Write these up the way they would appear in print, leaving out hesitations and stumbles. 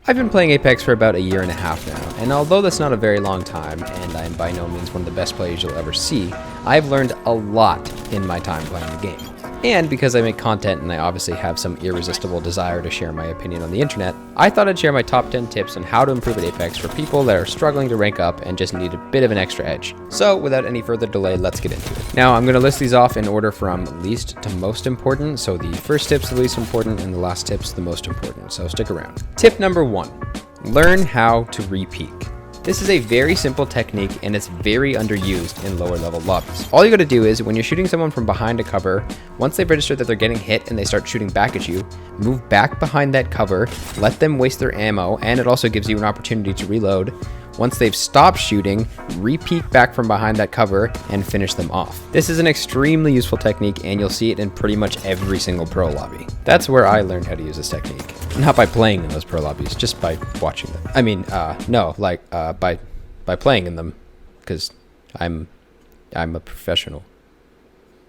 I've been playing Apex for about a year and a half now, and although that's not a very long time, and I'm by no means one of the best players you'll ever see, I've learned a lot in my time playing the game. And because I make content and I obviously have some irresistible desire to share my opinion on the internet, I thought I'd share my top 10 tips on how to improve at Apex for people that are struggling to rank up and just need a bit of an extra edge. So without any further delay, let's get into it. Now I'm going to list these off in order from least to most important, so the first tip's the least important and the last tip's the most important, so stick around. Tip number 1, learn how to repeak. This is a very simple technique and it's very underused in lower level lobbies. All you gotta do is when you're shooting someone from behind a cover, once they've registered that they're getting hit and they start shooting back at you, move back behind that cover, let them waste their ammo, and it also gives you an opportunity to reload. Once they've stopped shooting, re-peek back from behind that cover and finish them off. This is an extremely useful technique and you'll see it in pretty much every single pro lobby. That's where I learned how to use this technique. Not by playing in those pro lobbies, just by watching them. I mean, by playing in them, because I'm a professional.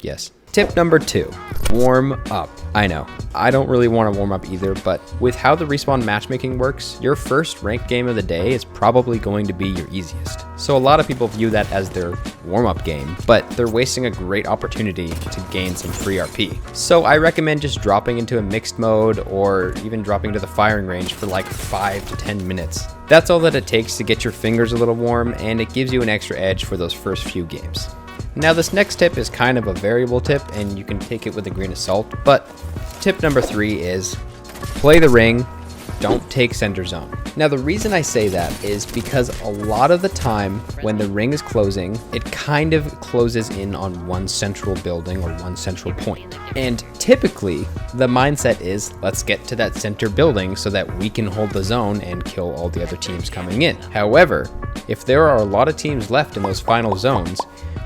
Yes. Tip number 2, warm up. I know, I don't really want to warm up either, but with how the respawn matchmaking works, your first ranked game of the day is probably going to be your easiest. So a lot of people view that as their warm-up game, but they're wasting a great opportunity to gain some free RP. So I recommend just dropping into a mixed mode or even dropping to the firing range for like 5 to 10 minutes. That's all that it takes to get your fingers a little warm, and it gives you an extra edge for those first few games. Now this next tip is kind of a variable tip and you can take it with a grain of salt, but tip number 3 is play the ring, don't take center zone. Now the reason I say that is because a lot of the time when the ring is closing, it kind of closes in on one central building or one central point. And typically the mindset is let's get to that center building so that we can hold the zone and kill all the other teams coming in. However, if there are a lot of teams left in those final zones,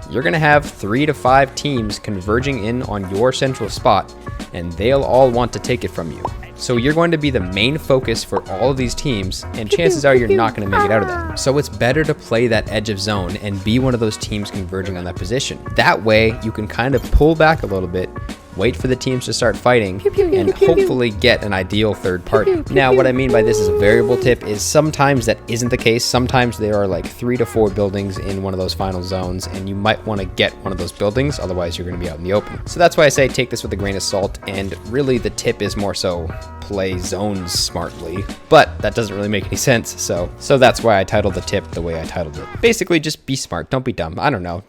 you're going to have 3 to 5 teams converging in on your central spot, and they'll all want to take it from you. So you're going to be the main focus for all of these teams, and chances are you're not going to make it out of that. So it's better to play that edge of zone and be one of those teams converging on that position. That way you can kind of pull back a little bit, wait for the teams to start fighting, and hopefully get an ideal third party. Now, what I mean by this is a variable tip is sometimes that isn't the case. Sometimes there are like 3 to 4 buildings in one of those final zones, and you might want to get one of those buildings, otherwise you're going to be out in the open. So that's why I say take this with a grain of salt, and really the tip is more so play zones smartly, but that doesn't really make any sense, so that's why I titled the tip the way I titled it. Basically, just be smart, don't be dumb, I don't know.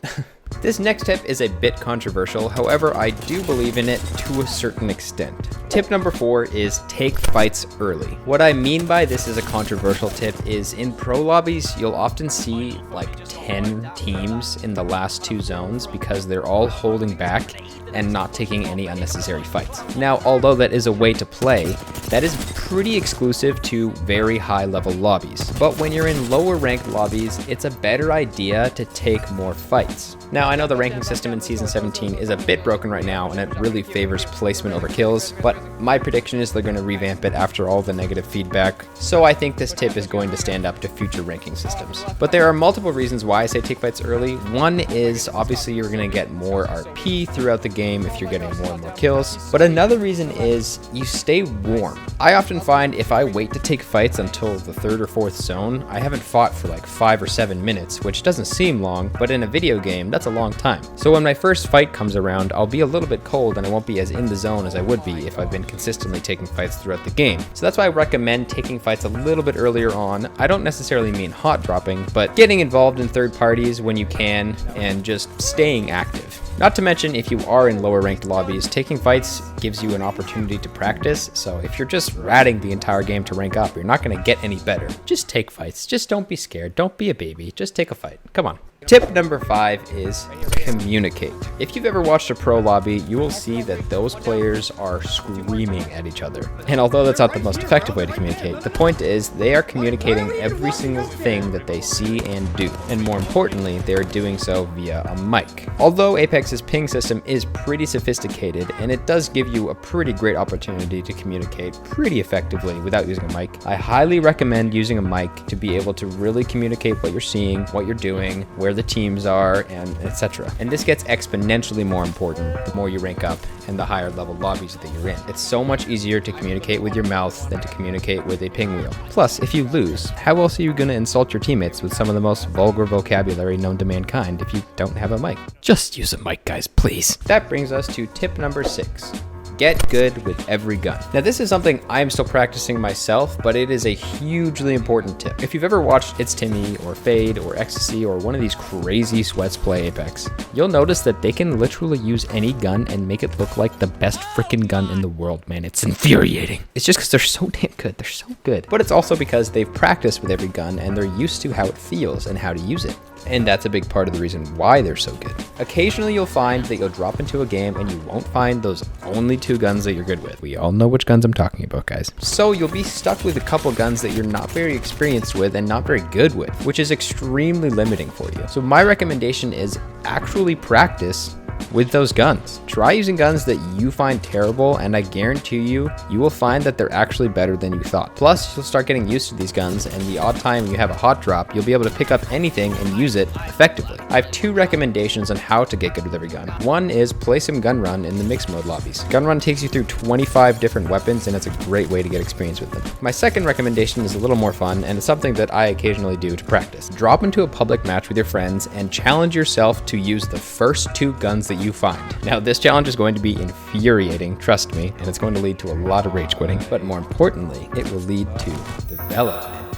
This next tip is a bit controversial, however, I do believe in it to a certain extent. Tip number 4 is take fights early. What I mean by this is a controversial tip is in pro lobbies, you'll often see like 10 teams in the last 2 zones because they're all holding back and not taking any unnecessary fights. Now, although that is a way to play, that is pretty exclusive to very high level lobbies. But when you're in lower ranked lobbies, it's a better idea to take more fights. Now, I know the ranking system in Season 17 is a bit broken right now and it really favors placement over kills, but my prediction is they're going to revamp it after all the negative feedback, so I think this tip is going to stand up to future ranking systems. But there are multiple reasons why I say take fights early. One is obviously you're going to get more RP throughout the game if you're getting more and more kills, but another reason is you stay warm. I often find if I wait to take fights until the 3rd or 4th zone, I haven't fought for like 5 or 7 minutes, which doesn't seem long, but in a video game, that's a long time. So when my first fight comes around, I'll be a little bit cold and I won't be as in the zone as I would be if I've been consistently taking fights throughout the game. So that's why I recommend taking fights a little bit earlier on. I don't necessarily mean hot dropping, but getting involved in third parties when you can and just staying active. Not to mention, if you are in lower ranked lobbies, taking fights gives you an opportunity to practice, so if you're just ratting the entire game to rank up, you're not going to get any better. Just take fights. Just don't be scared. Don't be a baby. Just take a fight. Come on. Tip number 5 is communicate. If you've ever watched a pro lobby, you will see that those players are screaming at each other. And although that's not the most effective way to communicate, the point is they are communicating every single thing that they see and do. And more importantly, they are doing so via a mic. Although Apex Apex's ping system is pretty sophisticated, and it does give you a pretty great opportunity to communicate pretty effectively without using a mic. I highly recommend using a mic to be able to really communicate what you're seeing, what you're doing, where the teams are, and etc. And this gets exponentially more important the more you rank up and the higher level lobbies that you're in. It's so much easier to communicate with your mouth than to communicate with a ping wheel. Plus, if you lose, how else are you going to insult your teammates with some of the most vulgar vocabulary known to mankind if you don't have a mic? Just use a mic, guys, please. That brings us to tip number 6. Get good with every gun. Now, this is something I'm still practicing myself, but it is a hugely important tip. If you've ever watched It's Timmy or Fade or Ecstasy or one of these crazy sweats play Apex, you'll notice that they can literally use any gun and make it look like the best freaking gun in the world, man. It's infuriating. It's just because they're so damn good. They're so good. But it's also because they've practiced with every gun and they're used to how it feels and how to use it. And that's a big part of the reason why they're so good. Occasionally you'll find that you'll drop into a game and you won't find those only 2 guns that you're good with. We all know which guns I'm talking about, guys. So you'll be stuck with a couple guns that you're not very experienced with and not very good with, which is extremely limiting for you. So my recommendation is actually practice with those guns. Try using guns that you find terrible, and I guarantee you will find that they're actually better than you thought. Plus, you'll start getting used to these guns, and the odd time you have a hot drop, you'll be able to pick up anything and use it effectively. I have 2 recommendations on how to get good with every gun. One is play some gun run in the mixed mode lobbies. Gun run takes you through 25 different weapons, and it's a great way to get experience with them. My second recommendation is a little more fun, and it's something that I occasionally do to practice. Drop into a public match with your friends and challenge yourself to use the first 2 guns that you find. Now, this challenge is going to be infuriating, trust me, and it's going to lead to a lot of rage quitting, but more importantly, it will lead to development.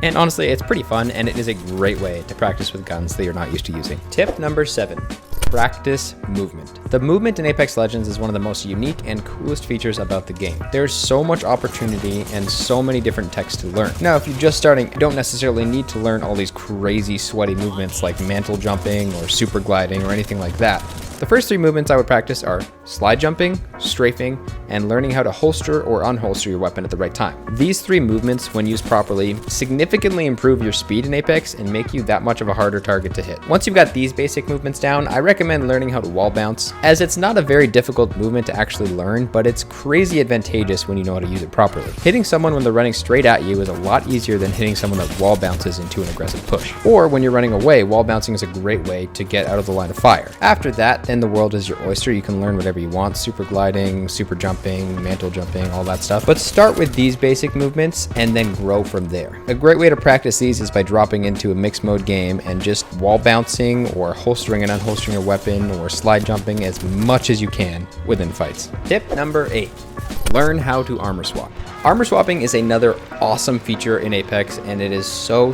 And honestly, it's pretty fun, and it is a great way to practice with guns that you're not used to using. Tip number 7. Practice movement. The movement in Apex Legends is one of the most unique and coolest features about the game. There's so much opportunity and so many different techs to learn. Now, if you're just starting, you don't necessarily need to learn all these crazy sweaty movements like mantle jumping or super gliding or anything like that. The first 3 movements I would practice are slide jumping, strafing, and learning how to holster or unholster your weapon at the right time. These 3 movements, when used properly, significantly improve your speed in Apex and make you that much of a harder target to hit. Once you've got these basic movements down, I recommend learning how to wall bounce, as it's not a very difficult movement to actually learn, but it's crazy advantageous when you know how to use it properly. Hitting someone when they're running straight at you is a lot easier than hitting someone that wall bounces into an aggressive push. Or when you're running away, wall bouncing is a great way to get out of the line of fire. After that, then the world is your oyster. You can learn whatever you want, super gliding, super jumping, mantle jumping, all that stuff. But start with these basic movements and then grow from there. A great way to practice these is by dropping into a mixed mode game and just wall bouncing or holstering and unholstering a weapon or slide jumping as much as you can within fights. Tip number 8. Learn how to armor swap. Armor swapping is another awesome feature in Apex, and it is so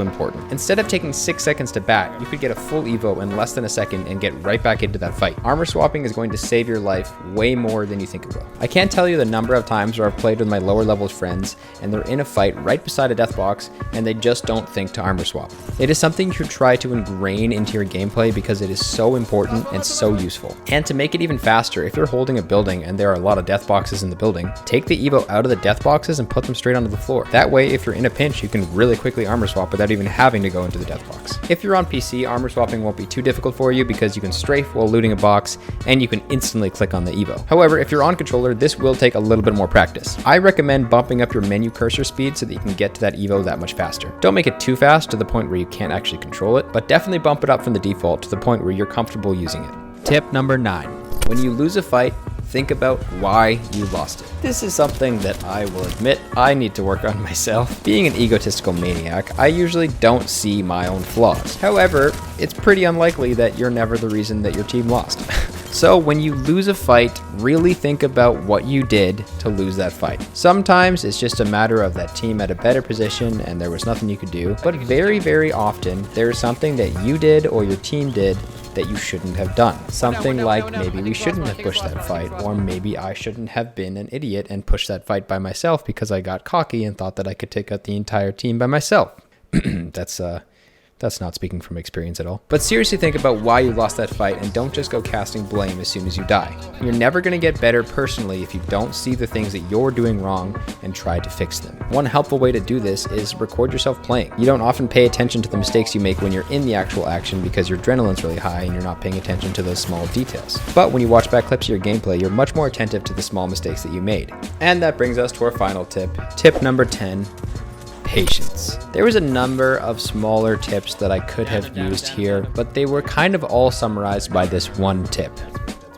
important. Instead of taking 6 seconds to bat, you could get a full evo in less than a second and get right back into that fight. Armor swapping is going to save your life way more than you think it will. I can't tell you the number of times where I've played with my lower level friends and they're in a fight right beside a death box and they just don't think to armor swap. It is something you should try to ingrain into your gameplay because it is so important and so useful. And to make it even faster, if you're holding a building and there are a lot of death boxes in the building, take the evo out of the death boxes and put them straight onto the floor. That way, if you're in a pinch, you can really quickly armor swap without even having to go into the death box. If you're on PC, armor swapping won't be too difficult for you because you can strafe while looting a box and you can instantly click on the evo. However, if you're on controller, this will take a little bit more practice. I recommend bumping up your menu cursor speed so that you can get to that evo that much faster. Don't make it too fast to the point where you can't actually control it, but definitely bump it up from the default to the point where you're comfortable using it. Tip number 9. When you lose a fight, think about why you lost it. This is something that I will admit I need to work on myself. Being an egotistical maniac, I usually don't see my own flaws. However, it's pretty unlikely that you're never the reason that your team lost. So when you lose a fight, really think about what you did to lose that fight. Sometimes it's just a matter of that team at a better position and there was nothing you could do, but very often there's something that you did or your team did that you shouldn't have done. Something like maybe we shouldn't have pushed that fight, or maybe I shouldn't have been an idiot and pushed that fight by myself because I got cocky and thought that I could take out the entire team by myself. That's That's not speaking from experience at all. But seriously think about why you lost that fight and don't just go casting blame as soon as you die. You're never going to get better personally if you don't see the things that you're doing wrong and try to fix them. One helpful way to do this is record yourself playing. You don't often pay attention to the mistakes you make when you're in the actual action because your adrenaline's really high and you're not paying attention to those small details. But when you watch back clips of your gameplay, you're much more attentive to the small mistakes that you made. And that brings us to our final tip. Tip number 10. Patience. There was a number of smaller tips that I could have used here, but they were kind of all summarized by this one tip.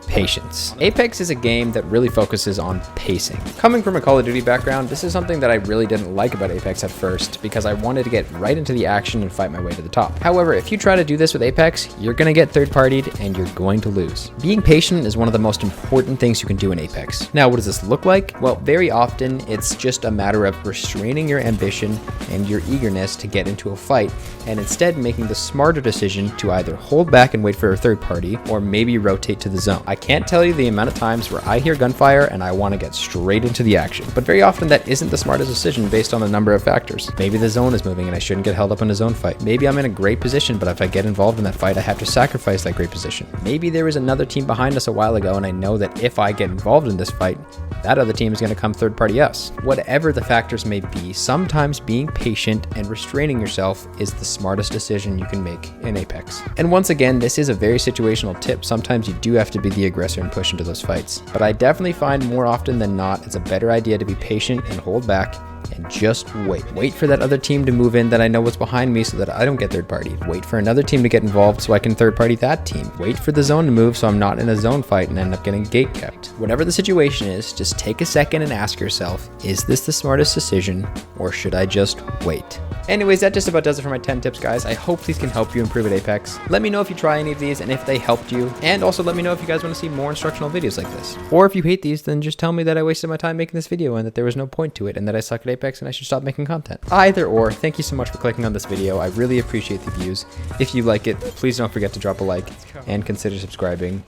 Patience. Apex is a game that really focuses on pacing. Coming from a Call of Duty background, this is something that I really didn't like about Apex at first because I wanted to get right into the action and fight my way to the top. However, if you try to do this with Apex, you're going to get third-partied and you're going to lose. Being patient is one of the most important things you can do in Apex. Now, what does this look like? Well, very often it's just a matter of restraining your ambition and your eagerness to get into a fight and instead making the smarter decision to either hold back and wait for a third party or maybe rotate to the zone. I can't tell you the amount of times where I hear gunfire and I want to get straight into the action, but very often that isn't the smartest decision based on a number of factors. Maybe the zone is moving and I shouldn't get held up in a zone fight. Maybe I'm in a great position, but if I get involved in that fight, I have to sacrifice that great position. Maybe there was another team behind us a while ago and I know that if I get involved in this fight, that other team is going to come third party us. Whatever the factors may be, sometimes being patient and restraining yourself is the smartest decision you can make in Apex. And once again, this is a very situational tip. Sometimes you do have to be the aggressor and push into those fights. But I definitely find more often than not, it's a better idea to be patient and hold back and just wait. Wait for that other team to move in that I know what's behind me so that I don't get third partied. Wait for another team to get involved so I can third party that team. Wait for the zone to move so I'm not in a zone fight and end up getting gate kept. Whatever the situation is, just take a second and ask yourself, is this the smartest decision or should I just wait? Anyways, that just about does it for my 10 tips, guys. I hope these can help you improve at Apex. Let me know if you try any of these and if they helped you. And also let me know if you guys want to see more instructional videos like this. Or if you hate these, then just tell me that I wasted my time making this video and that there was no point to it and that I suck at Apex and I should stop making content. Either or, thank you so much for clicking on this video. I really appreciate the views. If you like it, please don't forget to drop a like and consider subscribing.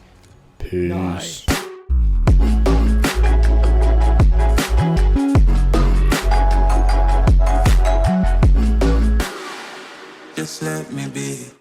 Peace. Just let me be.